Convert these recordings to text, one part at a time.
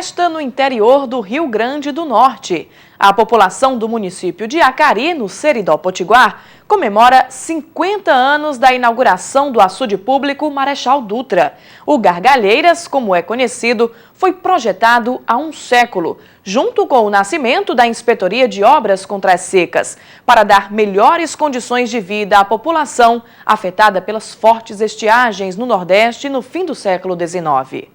festa no interior do Rio Grande do Norte. A população do município de Acari, no Seridó Potiguar, comemora 50 anos da inauguração do açude público Marechal Dutra. O Gargalheiras, como é conhecido, foi projetado há um século, junto com o nascimento da Inspetoria de Obras contra as Secas, para dar melhores condições de vida à população afetada pelas fortes estiagens no Nordeste no fim do século XIX.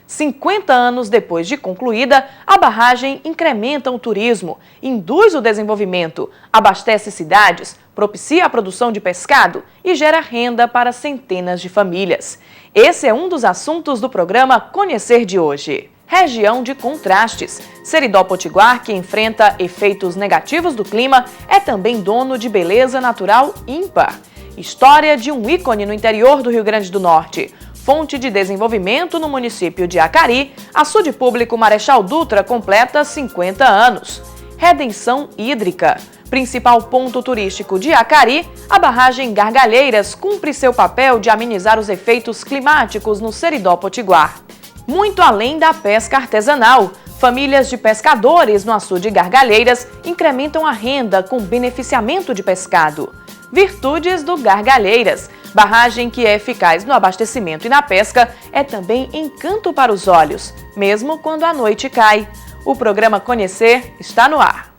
50 anos depois de concluída, a barragem incrementa o turismo, induz o desenvolvimento, abastece cidades, propicia a produção de pescado e gera renda para centenas de famílias. Esse é um dos assuntos do programa Conhecer de hoje. Região de contrastes. Seridó Potiguar, que enfrenta efeitos negativos do clima, é também dono de beleza natural ímpar. História de um ícone no interior do Rio Grande do Norte. Fonte de desenvolvimento no município de Acari, açude público Marechal Dutra completa 50 anos. Redenção hídrica. Principal ponto turístico de Acari, a barragem Gargalheiras cumpre seu papel de amenizar os efeitos climáticos no Seridó Potiguar. Muito além da pesca artesanal, famílias de pescadores no açude Gargalheiras incrementam a renda com beneficiamento de pescado. Virtudes do Gargalheiras. Barragem que é eficaz no abastecimento e na pesca, é também encanto para os olhos, mesmo quando a noite cai. O programa Conhecer está no ar.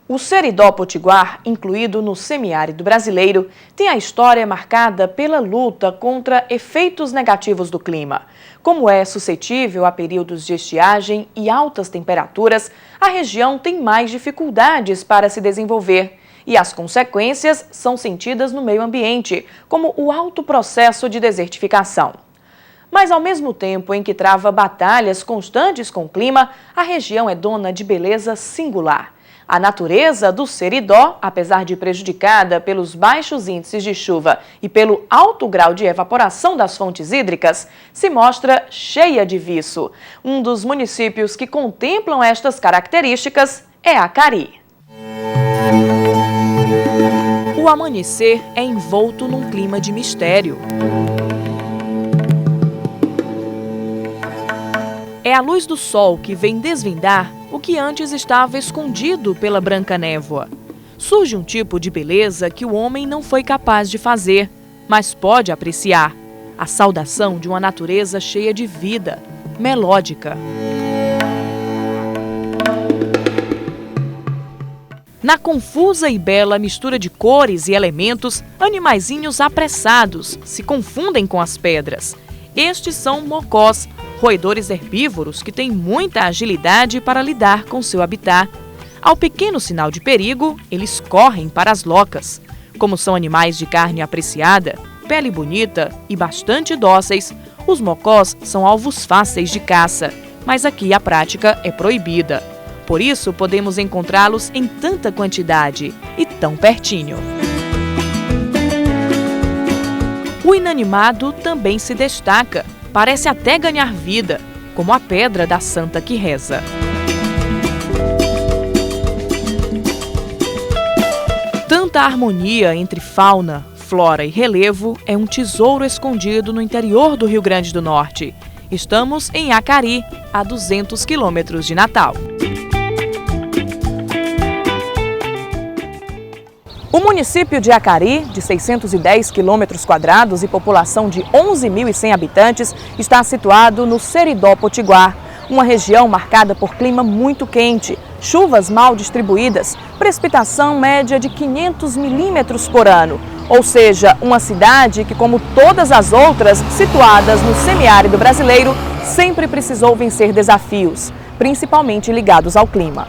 O Seridó Potiguar, incluído no semiárido brasileiro, tem a história marcada pela luta contra efeitos negativos do clima. Como é suscetível a períodos de estiagem e altas temperaturas, a região tem mais dificuldades para se desenvolver. E as consequências são sentidas no meio ambiente, como o alto processo de desertificação. Mas ao mesmo tempo em que trava batalhas constantes com o clima, a região é dona de beleza singular. A natureza do Seridó, apesar de prejudicada pelos baixos índices de chuva e pelo alto grau de evaporação das fontes hídricas, se mostra cheia de viço. Um dos municípios que contemplam estas características é Acari. O amanhecer é envolto num clima de mistério. É a luz do sol que vem desvendar o que antes estava escondido pela branca névoa. Surge um tipo de beleza que o homem não foi capaz de fazer, mas pode apreciar. A saudação de uma natureza cheia de vida, melódica. Na confusa e bela mistura de cores e elementos, animaizinhos apressados se confundem com as pedras. Estes são mocós, roedores herbívoros que têm muita agilidade para lidar com seu habitat. Ao pequeno sinal de perigo, eles correm para as locas. Como são animais de carne apreciada, pele bonita e bastante dóceis, os mocós são alvos fáceis de caça, mas aqui a prática é proibida. Por isso, podemos encontrá-los em tanta quantidade e tão pertinho. O inanimado também se destaca, parece até ganhar vida, como a pedra da santa que reza. Tanta harmonia entre fauna, flora e relevo é um tesouro escondido no interior do Rio Grande do Norte. Estamos em Acari, a 200 quilômetros de Natal. O município de Acari, de 610 quilômetros quadrados e população de 11.100 habitantes, está situado no Seridó Potiguar, uma região marcada por clima muito quente, chuvas mal distribuídas, precipitação média de 500 milímetros por ano. Ou seja, uma cidade que, como todas as outras situadas no semiárido brasileiro, sempre precisou vencer desafios, principalmente ligados ao clima.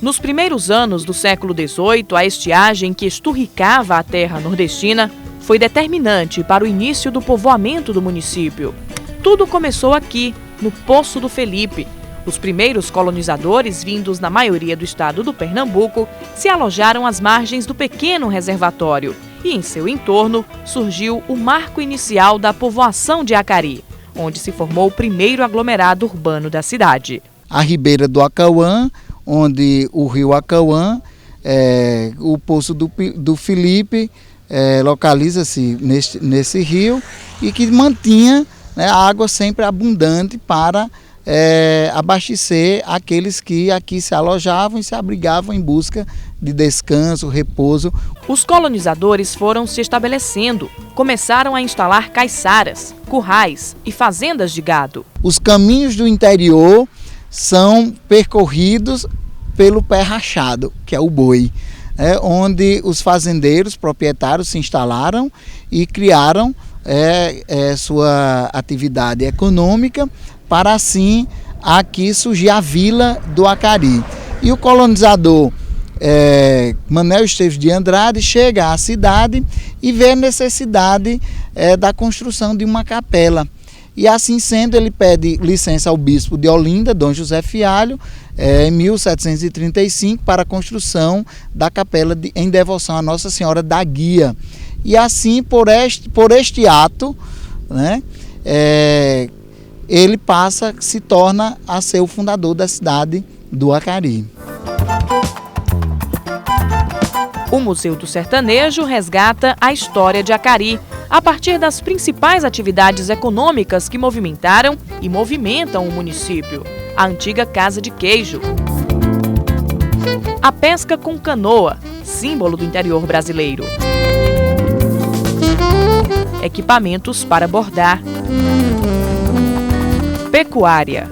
Nos primeiros anos do século XVIII, a estiagem que esturricava a terra nordestina foi determinante para o início do povoamento do município. Tudo começou aqui, no Poço do Felipe. Os primeiros colonizadores, vindos na maioria do estado do Pernambuco, se alojaram às margens do pequeno reservatório e, em seu entorno, surgiu o marco inicial da povoação de Acari, onde se formou o primeiro aglomerado urbano da cidade. A ribeira do Acauã, onde o rio Acauã, o Poço do Felipe, localiza-se nesse rio e que mantinha, né, a água sempre abundante para abastecer aqueles que aqui se alojavam e se abrigavam em busca de descanso, repouso. Os colonizadores foram se estabelecendo, começaram a instalar caiçaras, currais e fazendas de gado. Os caminhos do interior são percorridos pelo pé rachado, que é o boi, onde os fazendeiros proprietários se instalaram e criaram sua atividade econômica, para assim aqui surgir a vila do Acari. E o colonizador Manuel Esteves de Andrade chega à cidade e vê a necessidade da construção de uma capela. E assim sendo, ele pede licença ao bispo de Olinda, Dom José Fialho, em 1735, para a construção da capela em devoção a Nossa Senhora da Guia. E assim, por este ato, né, ele se torna a ser o fundador da cidade do Acari. O Museu do Sertanejo resgata a história de Acari, a partir das principais atividades econômicas que movimentaram e movimentam o município. A antiga Casa de Queijo, a pesca com canoa, símbolo do interior brasileiro, equipamentos para bordar, pecuária.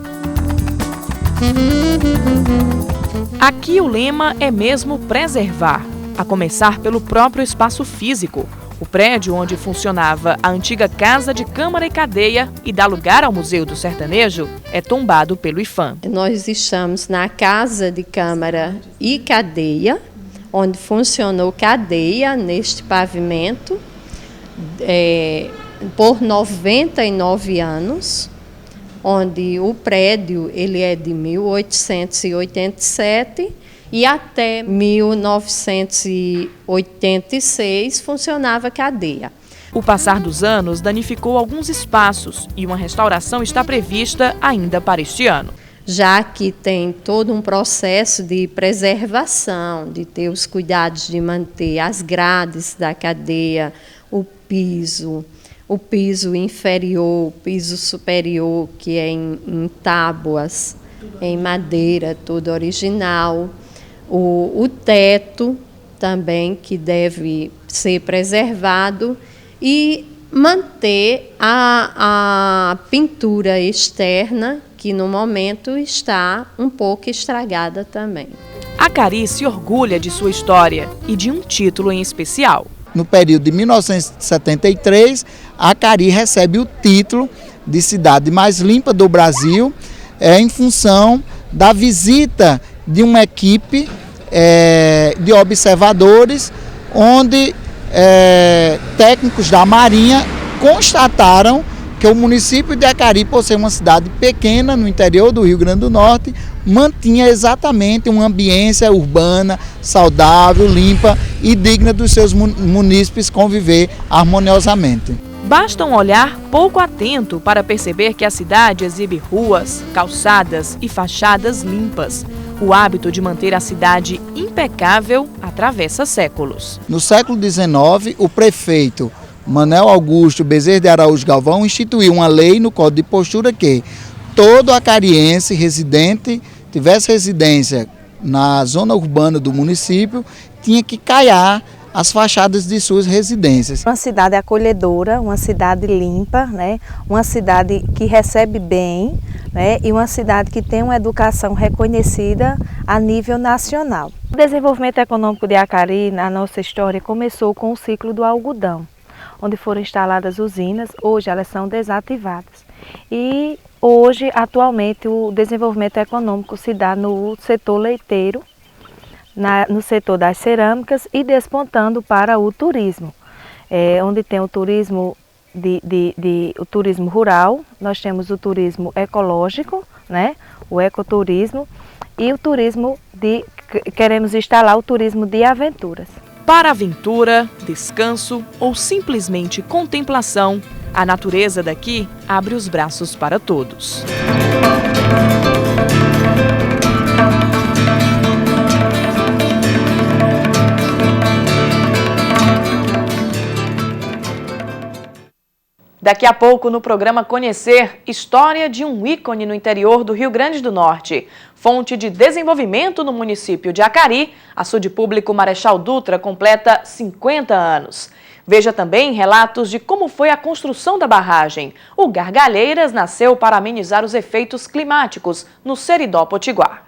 Aqui o lema é mesmo preservar, a começar pelo próprio espaço físico. O prédio onde funcionava a antiga Casa de Câmara e Cadeia e dá lugar ao Museu do Sertanejo é tombado pelo IPHAN. Nós estamos na Casa de Câmara e Cadeia, onde funcionou cadeia neste pavimento por 99 anos, onde o prédio ele é de 1887 e até 1986 funcionava cadeia. O passar dos anos danificou alguns espaços e uma restauração está prevista ainda para este ano. Já que tem todo um processo de preservação, de ter os cuidados de manter as grades da cadeia, o piso inferior, o piso superior, que é em tábuas, em madeira, tudo original. O teto também, que deve ser preservado, e manter a pintura externa, que no momento está um pouco estragada também. Acari se orgulha de sua história e de um título em especial. No período de 1973, Acari recebe o título de cidade mais limpa do Brasil, em função da visita de uma equipe de observadores, onde técnicos da Marinha constataram que o município de Acari, por ser uma cidade pequena no interior do Rio Grande do Norte, mantinha exatamente uma ambiência urbana, saudável, limpa e digna dos seus munícipes conviver harmoniosamente. Basta um olhar pouco atento para perceber que a cidade exibe ruas, calçadas e fachadas limpas. O hábito de manter a cidade impecável atravessa séculos. No século XIX, o prefeito Manuel Augusto Bezerra de Araújo Galvão instituiu uma lei no Código de Postura que todo acariense residente, tivesse residência na zona urbana do município, tinha que caiar as fachadas de suas residências. Uma cidade acolhedora, uma cidade limpa, né? Uma cidade que recebe bem, né? E uma cidade que tem uma educação reconhecida a nível nacional. O desenvolvimento econômico de Acari, na nossa história, começou com o ciclo do algodão, onde foram instaladas usinas. Hoje elas são desativadas. E hoje, atualmente, o desenvolvimento econômico se dá no setor leiteiro, no setor das cerâmicas e despontando para o turismo, onde tem o turismo o turismo rural, nós temos o turismo ecológico, né, o ecoturismo, e o turismo queremos instalar o turismo de aventuras. Para aventura, descanso ou simplesmente contemplação, a natureza daqui abre os braços para todos. Daqui a pouco, no programa Conhecer, história de um ícone no interior do Rio Grande do Norte. Fonte de desenvolvimento no município de Acari, Açude Público Marechal Dutra completa 50 anos. Veja também relatos de como foi a construção da barragem. O Gargalheiras nasceu para amenizar os efeitos climáticos no Seridó Potiguar.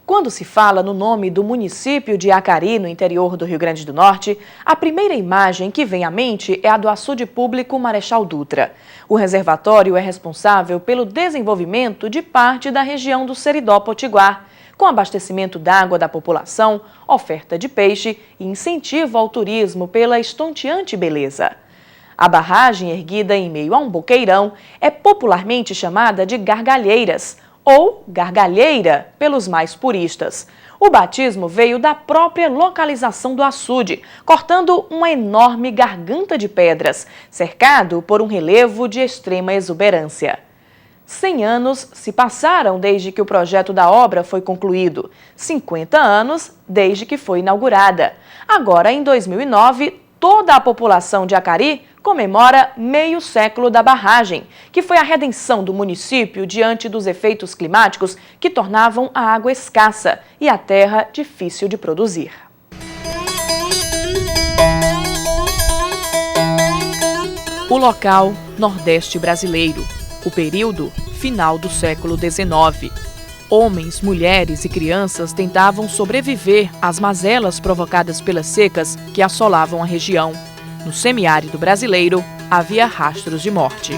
Quando se fala no nome do município de Acari, no interior do Rio Grande do Norte, a primeira imagem que vem à mente é a do Açude Público Marechal Dutra. O reservatório é responsável pelo desenvolvimento de parte da região do Seridó Potiguar, com abastecimento d'água da população, oferta de peixe e incentivo ao turismo pela estonteante beleza. A barragem, erguida em meio a um boqueirão, é popularmente chamada de Gargalheiras, ou Gargalheira, pelos mais puristas. O batismo veio da própria localização do açude, cortando uma enorme garganta de pedras, cercado por um relevo de extrema exuberância. 100 anos se passaram desde que o projeto da obra foi concluído, 50 anos desde que foi inaugurada. Agora, em 2009, toda a população de Acari comemora meio século da barragem, que foi a redenção do município diante dos efeitos climáticos que tornavam a água escassa e a terra difícil de produzir. O local, Nordeste brasileiro. O período, final do século XIX. Homens, mulheres e crianças tentavam sobreviver às mazelas provocadas pelas secas que assolavam a região. No semiárido brasileiro, havia rastros de morte.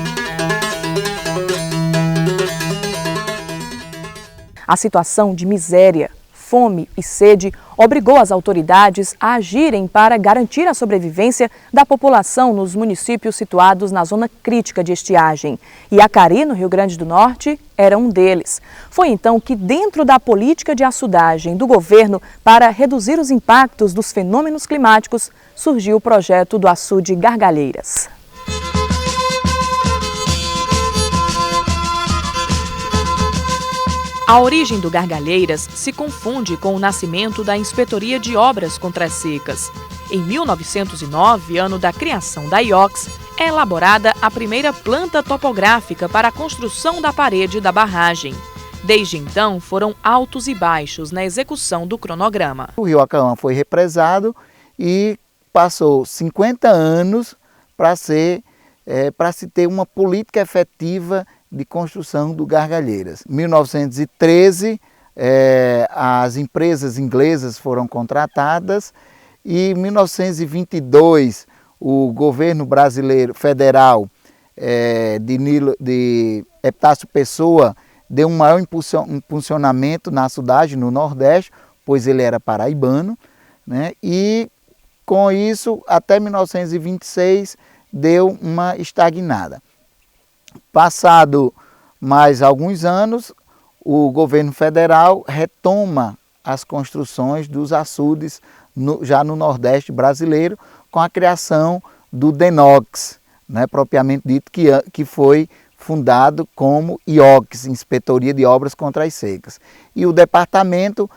A situação de miséria, fome e sede obrigou as autoridades a agirem para garantir a sobrevivência da população nos municípios situados na zona crítica de estiagem. E Acari, no Rio Grande do Norte, era um deles. Foi então que, dentro da política de açudagem do governo para reduzir os impactos dos fenômenos climáticos, surgiu o projeto do açude Gargalheiras. A origem do Gargalheiras se confunde com o nascimento da Inspetoria de Obras contra as Secas. Em 1909, ano da criação da IOCS, é elaborada a primeira planta topográfica para a construção da parede da barragem. Desde então, foram altos e baixos na execução do cronograma. O rio Acauã foi represado e passou 50 anos para se ter uma política efetiva de construção do Gargalheiras. Em 1913, as empresas inglesas foram contratadas e em 1922 o governo brasileiro federal de Epitácio Pessoa deu um maior impulsionamento na açudagem no Nordeste, pois ele era paraibano, né? E com isso, até 1926, deu uma estagnada. Passado mais alguns anos, o governo federal retoma as construções dos açudes já no Nordeste brasileiro, com a criação do DENOX, né, propriamente dito, que foi fundado como IOCS, Inspetoria de Obras contra as Secas. E o departamento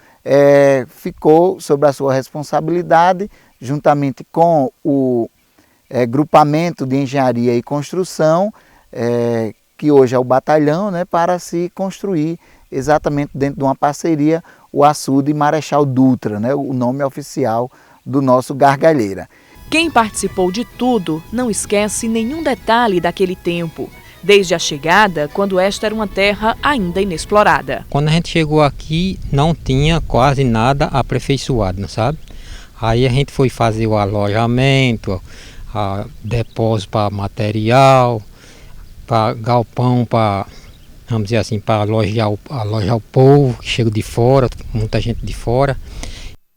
ficou sob a sua responsabilidade, juntamente com o grupamento de Engenharia e Construção, que hoje é o batalhão, né, para se construir exatamente dentro de uma parceria o açude Marechal Dutra, né, o nome oficial do nosso Gargalheira. Quem participou de tudo não esquece nenhum detalhe daquele tempo, desde a chegada, quando esta era uma terra ainda inexplorada. Quando a gente chegou aqui, não tinha quase nada aperfeiçoado, sabe? Aí a gente foi fazer o alojamento, depósito para material, para galpão, para, vamos dizer assim, para alojar o povo que chega de fora, muita gente de fora.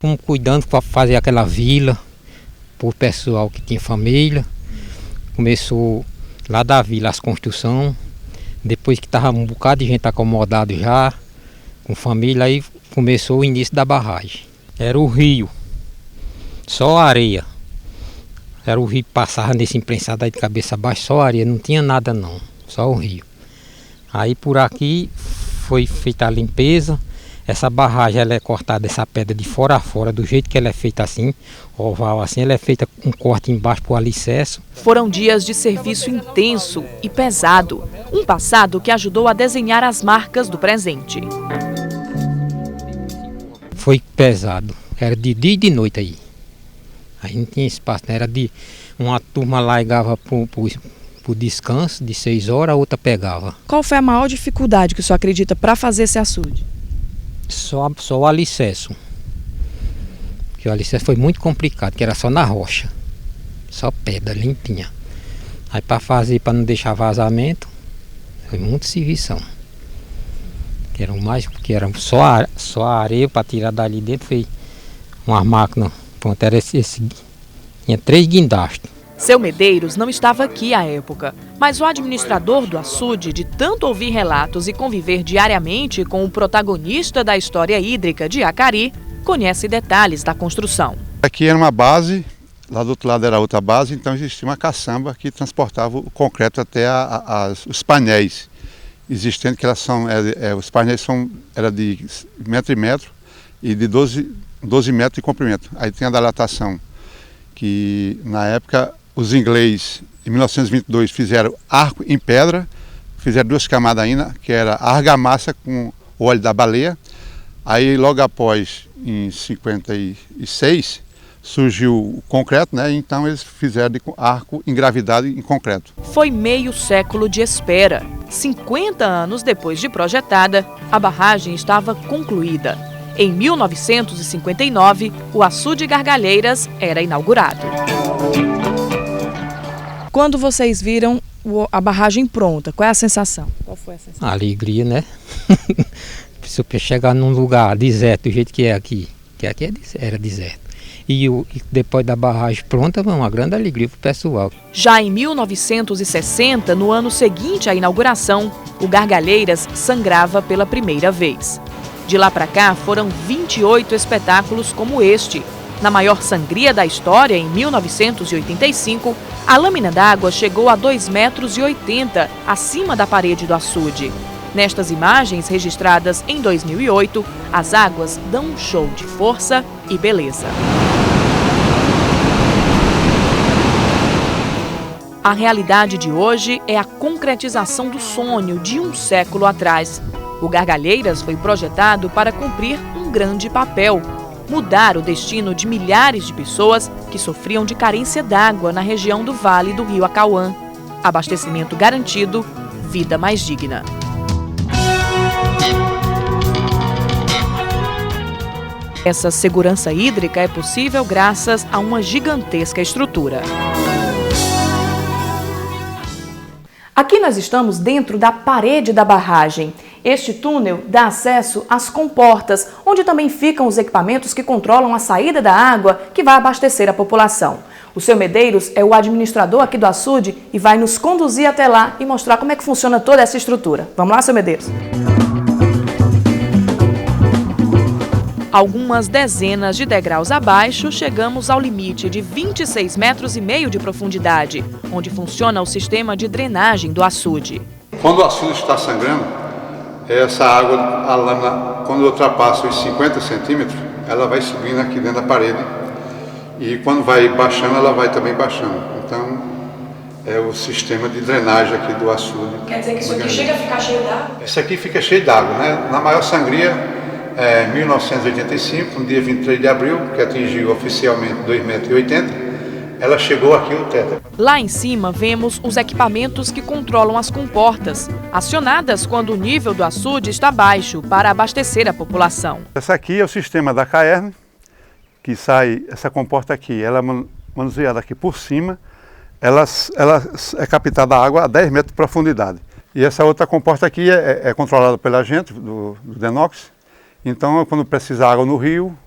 Fomos cuidando para fazer aquela vila para o pessoal que tinha família. Começou lá da vila as construções, depois que estava um bocado de gente acomodado já, com família, aí começou o início da barragem. Era o rio, só areia. Era o rio que passava nesse imprensado aí de cabeça abaixo, só areia, não tinha nada não, só o rio. Aí por aqui foi feita a limpeza. Essa barragem ela é cortada, essa pedra de fora a fora, do jeito que ela é feita assim, oval assim, ela é feita um corte embaixo para o alicerce. Foram dias de serviço intenso e pesado, um passado que ajudou a desenhar as marcas do presente. Foi pesado, era de dia e de noite aí. Aí não tinha espaço, né? Era de uma turma largava para o descanso de 6 horas, a outra pegava. Qual foi a maior dificuldade que o senhor acredita para fazer esse açude? Só o alicerce. Porque o alicerce foi muito complicado, que era só na rocha. Só pedra limpinha. Aí para fazer, para não deixar vazamento, foi muito serviço. Que era mais, porque era só a areia para tirar dali dentro, foi uma máquina. Pronto, era tinha 3 guindastes. Seu Medeiros não estava aqui à época, mas o administrador do açude, de tanto ouvir relatos e conviver diariamente com o protagonista da história hídrica de Acari, conhece detalhes da construção. Aqui era uma base, lá do outro lado era outra base, então existia uma caçamba que transportava o concreto até os painéis existentes, que elas são, os painéis era de metro e metro e de 12 metros de comprimento. Aí tem a dilatação, que na época os ingleses, em 1922, fizeram arco em pedra, fizeram 2 camadas ainda, que era a argamassa com o óleo da baleia. Aí logo após, em 56, surgiu o concreto, né? Então eles fizeram de arco em gravidade em concreto. Foi meio século de espera. 50 anos depois de projetada, a barragem estava concluída. Em 1959, o açude Gargalheiras era inaugurado. Quando vocês viram a barragem pronta, qual é a sensação? Qual foi a sensação? A alegria, né? Se eu chegar num lugar deserto, do jeito que é aqui, era deserto. E depois da barragem pronta, foi uma grande alegria para o pessoal. Já em 1960, no ano seguinte à inauguração, o Gargalheiras sangrava pela primeira vez. De lá para cá, foram 28 espetáculos como este. Na maior sangria da história, em 1985, a lâmina d'água chegou a 2,80 metros acima da parede do açude. Nestas imagens, registradas em 2008, as águas dão um show de força e beleza. A realidade de hoje é a concretização do sonho de um século atrás. O Gargalheiras foi projetado para cumprir um grande papel: mudar o destino de milhares de pessoas que sofriam de carência d'água na região do Vale do Rio Acauã. Abastecimento garantido, vida mais digna. Essa segurança hídrica é possível graças a uma gigantesca estrutura. Aqui nós estamos dentro da parede da barragem. Este túnel dá acesso às comportas, onde também ficam os equipamentos que controlam a saída da água que vai abastecer a população. O seu Medeiros é o administrador aqui do açude e vai nos conduzir até lá e mostrar como é que funciona toda essa estrutura. Vamos lá, seu Medeiros? Algumas dezenas de degraus abaixo, chegamos ao limite de 26,5 metros de profundidade, onde funciona o sistema de drenagem do açude. Quando o açude está sangrando, essa água, a lâmina, quando ultrapassa os 50 centímetros, ela vai subindo aqui dentro da parede. E quando vai baixando, ela vai também baixando. Então, é o sistema de drenagem aqui do açude. Quer dizer que isso aqui chega a ficar cheio d'água? Isso aqui fica cheio d'água, né? Na maior sangria, 1985, no dia 23 de abril, que atingiu oficialmente 2,80 metros, ela chegou aqui no teto. Lá em cima vemos os equipamentos que controlam as comportas, acionadas quando o nível do açude está baixo para abastecer a população. Essa aqui é o sistema da Caerne, que sai, essa comporta aqui, ela é manuseada aqui por cima, ela é captada a água a 10 metros de profundidade. E essa outra comporta aqui é controlada pela gente, do Denox. Então, quando precisa água no rio,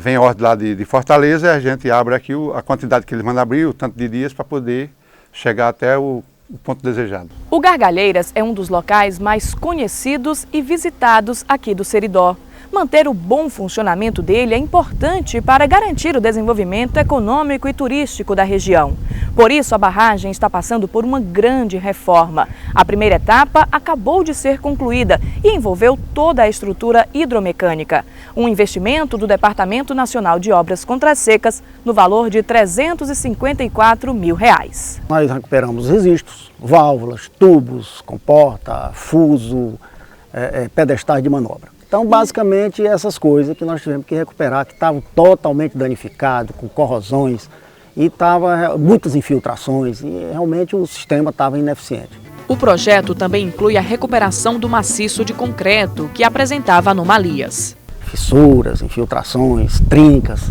vem a ordem lá de Fortaleza, e a gente abre aqui a quantidade que eles mandam abrir, o tanto de dias, para poder chegar até o ponto desejado. O Gargalheiras é um dos locais mais conhecidos e visitados aqui do Seridó. Manter o bom funcionamento dele é importante para garantir o desenvolvimento econômico e turístico da região. Por isso, a barragem está passando por uma grande reforma. A primeira etapa acabou de ser concluída e envolveu toda a estrutura hidromecânica. Um investimento do Departamento Nacional de Obras Contra Secas no valor de R$ 354 mil. Nós recuperamos registros, válvulas, tubos, comporta, fuso, pedestais de manobra. Então, basicamente, essas coisas que nós tivemos que recuperar, que estavam totalmente danificados, com corrosões, e tava muitas infiltrações, e realmente o sistema estava ineficiente. O projeto também inclui a recuperação do maciço de concreto, que apresentava anomalias. Fissuras, infiltrações, trincas,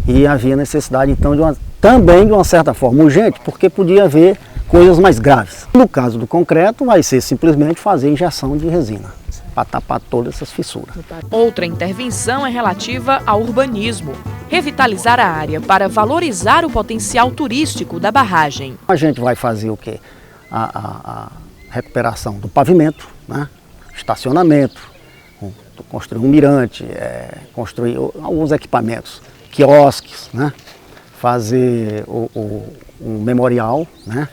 e havia necessidade então também de uma certa forma urgente, porque podia haver coisas mais graves. No caso do concreto, vai ser simplesmente fazer injeção de resina para tapar todas essas fissuras. Outra intervenção é relativa ao urbanismo. Revitalizar a área para valorizar o potencial turístico da barragem. A gente vai fazer o quê? A recuperação do pavimento, né? Estacionamento, construir um mirante, construir alguns equipamentos, quiosques, né? Fazer um memorial, né?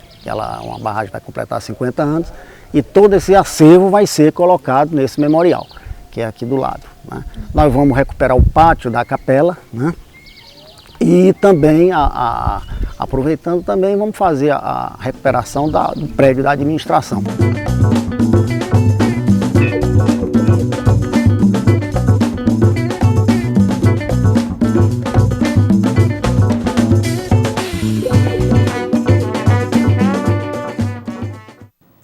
Uma barragem vai completar 50 anos e todo esse acervo vai ser colocado nesse memorial, que é aqui do lado, né? Nós vamos recuperar o pátio da capela, né? E também, aproveitando também, vamos fazer a recuperação do prédio da administração.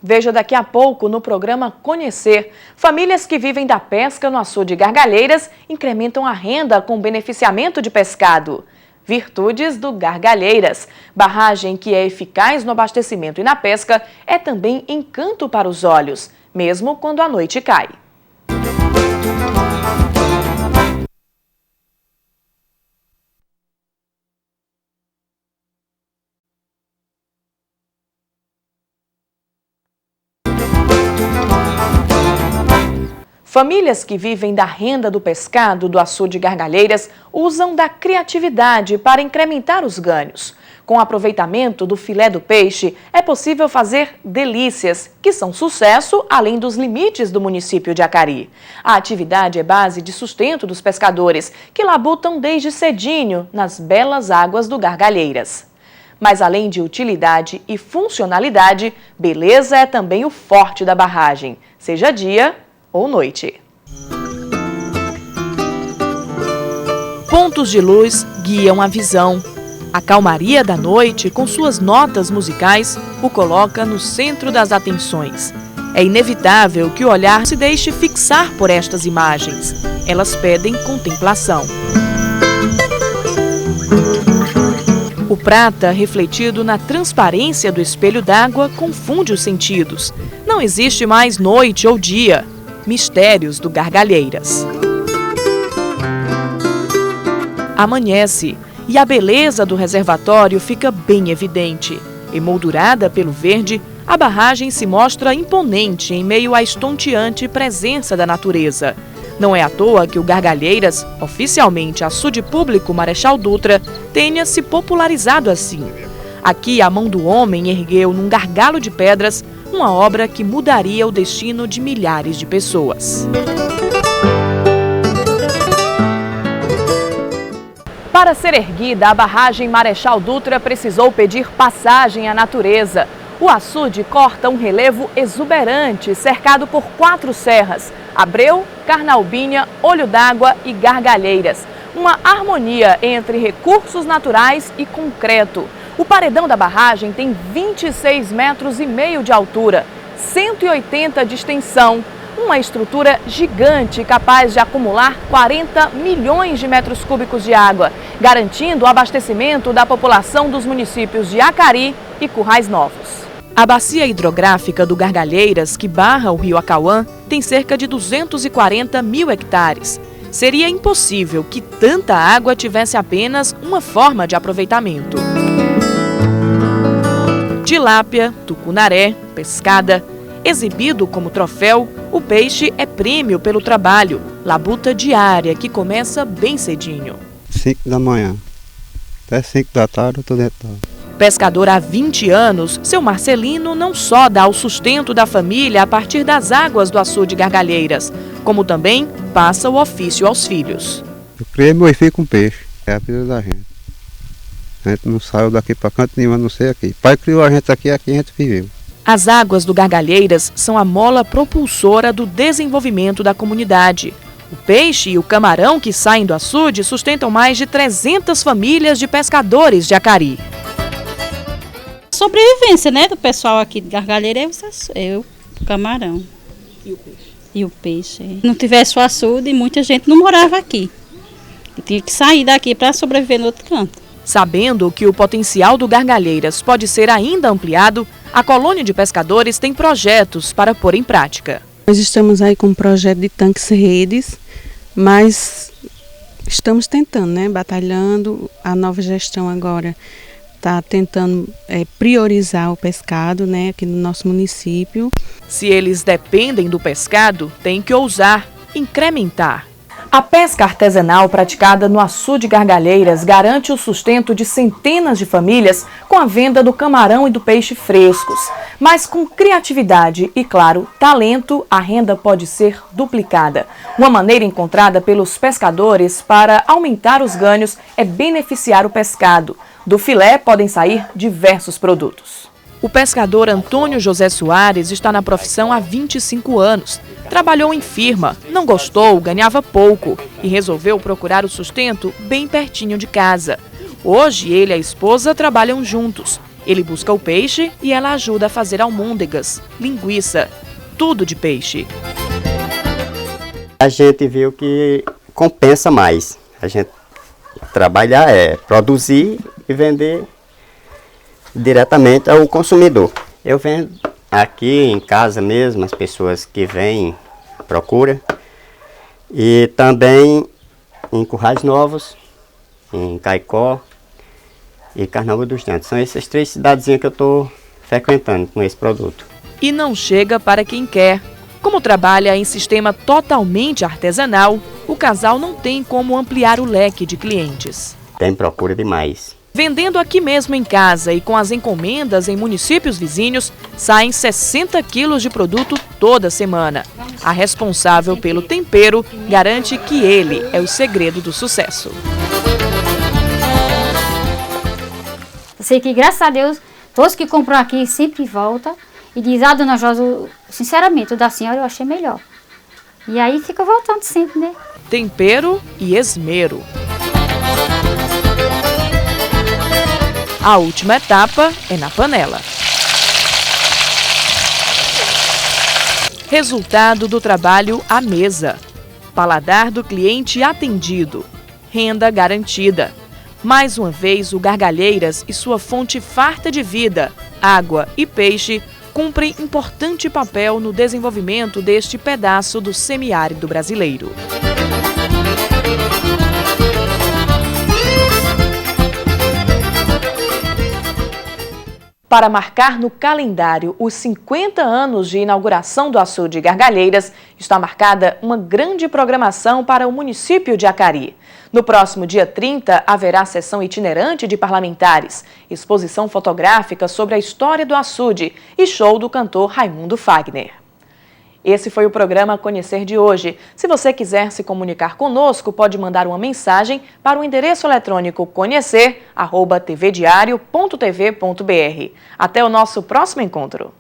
Veja daqui a pouco no programa Conhecer. Famílias que vivem da pesca no açude Gargalheiras incrementam a renda com beneficiamento de pescado. Virtudes do Gargalheiras. Barragem que é eficaz no abastecimento e na pesca é também encanto para os olhos, mesmo quando a noite cai. Famílias que vivem da renda do pescado do açude Gargalheiras usam da criatividade para incrementar os ganhos. Com o aproveitamento do filé do peixe, é possível fazer delícias, que são sucesso além dos limites do município de Acari. A atividade é base de sustento dos pescadores, que labutam desde cedinho nas belas águas do Gargalheiras. Mas além de utilidade e funcionalidade, beleza é também o forte da barragem, seja dia ou noite. Pontos de luz guiam a visão. A calmaria da noite, com suas notas musicais, o coloca no centro das atenções. É inevitável que o olhar se deixe fixar por estas imagens. Elas pedem contemplação. O prata, refletido na transparência do espelho d'água, confunde os sentidos. Não existe mais noite ou dia. Mistérios do Gargalheiras. Amanhece e a beleza do reservatório fica bem evidente. Emoldurada pelo verde, a barragem se mostra imponente em meio à estonteante presença da natureza. Não é à toa que o Gargalheiras, oficialmente açude público Marechal Dutra, tenha se popularizado assim. Aqui a mão do homem ergueu num gargalo de pedras uma obra que mudaria o destino de milhares de pessoas. Para ser erguida, a barragem Marechal Dutra precisou pedir passagem à natureza. O açude corta um relevo exuberante, cercado por 4 serras: Abreu, Carnaubinha, Olho d'Água e Gargalheiras. Uma harmonia entre recursos naturais e concreto. O paredão da barragem tem 26,5 metros de altura, 180 de extensão, uma estrutura gigante capaz de acumular 40 milhões de metros cúbicos de água, garantindo o abastecimento da população dos municípios de Acari e Currais Novos. A bacia hidrográfica do Gargalheiras, que barra o rio Acauã, tem cerca de 240 mil hectares. Seria impossível que tanta água tivesse apenas uma forma de aproveitamento. Tilápia, tucunaré, pescada. Exibido como troféu, o peixe é prêmio pelo trabalho, labuta diária que começa bem cedinho. 5 da manhã, até 5 da tarde eu estou dentro. Pescador há 20 anos, seu Marcelino não só dá o sustento da família a partir das águas do açude Gargalheiras, como também passa o ofício aos filhos. Eu criei meu filho com peixe, é a vida da gente. A gente não saiu daqui para canto nenhum, a não ser aqui. O pai criou a gente aqui a gente viveu. As águas do Gargalheiras são a mola propulsora do desenvolvimento da comunidade. O peixe e o camarão que saem do açude sustentam mais de 300 famílias de pescadores de Acari. Sobrevivência, né, do pessoal aqui de Gargalheira é o camarão. E o peixe? E o peixe. Se não tivesse o açude, muita gente não morava aqui. E tinha que sair daqui para sobreviver no outro canto. Sabendo que o potencial do Gargalheiras pode ser ainda ampliado, a colônia de pescadores tem projetos para pôr em prática. Nós estamos aí com um projeto de tanques-redes, mas estamos tentando, né, batalhando. A nova gestão agora está tentando priorizar o pescado, né, aqui no nosso município. Se eles dependem do pescado, tem que ousar, incrementar. A pesca artesanal praticada no açude Gargalheiras garante o sustento de centenas de famílias com a venda do camarão e do peixe frescos. Mas com criatividade e, claro, talento, a renda pode ser duplicada. Uma maneira encontrada pelos pescadores para aumentar os ganhos é beneficiar o pescado. Do filé podem sair diversos produtos. O pescador Antônio José Soares está na profissão há 25 anos. Trabalhou em firma, não gostou, ganhava pouco e resolveu procurar o sustento bem pertinho de casa. Hoje, ele e a esposa trabalham juntos. Ele busca o peixe e ela ajuda a fazer almôndegas, linguiça, tudo de peixe. A gente viu que compensa mais. A gente trabalhar produzir e vender diretamente ao consumidor. Eu vendo aqui em casa mesmo, as pessoas que vêm procura, e também em Currais Novos, em Caicó e Carnaúba dos Netos. São essas 3 cidadezinhas que eu estou frequentando com esse produto. E não chega para quem quer. Como trabalha em sistema totalmente artesanal, o casal não tem como ampliar o leque de clientes. Tem procura demais. Vendendo aqui mesmo em casa e com as encomendas em municípios vizinhos, saem 60 quilos de produto toda semana. A responsável pelo tempero garante que ele é o segredo do sucesso. Eu sei que, graças a Deus, todos que compram aqui sempre voltam e dizem, dona Josa, sinceramente, o da senhora eu achei melhor. E aí fica voltando sempre, né? Tempero e esmero. A última etapa é na panela. Resultado do trabalho à mesa. Paladar do cliente atendido. Renda garantida. Mais uma vez, o Gargalheiras e sua fonte farta de vida, água e peixe, cumprem importante papel no desenvolvimento deste pedaço do semiárido brasileiro. Para marcar no calendário os 50 anos de inauguração do açude Gargalheiras, está marcada uma grande programação para o município de Acari. No próximo dia 30, haverá sessão itinerante de parlamentares, exposição fotográfica sobre a história do açude e show do cantor Raimundo Fagner. Esse foi o programa Conhecer de hoje. Se você quiser se comunicar conosco, pode mandar uma mensagem para o endereço eletrônico conhecer@tvdiario.tv.br. Até o nosso próximo encontro.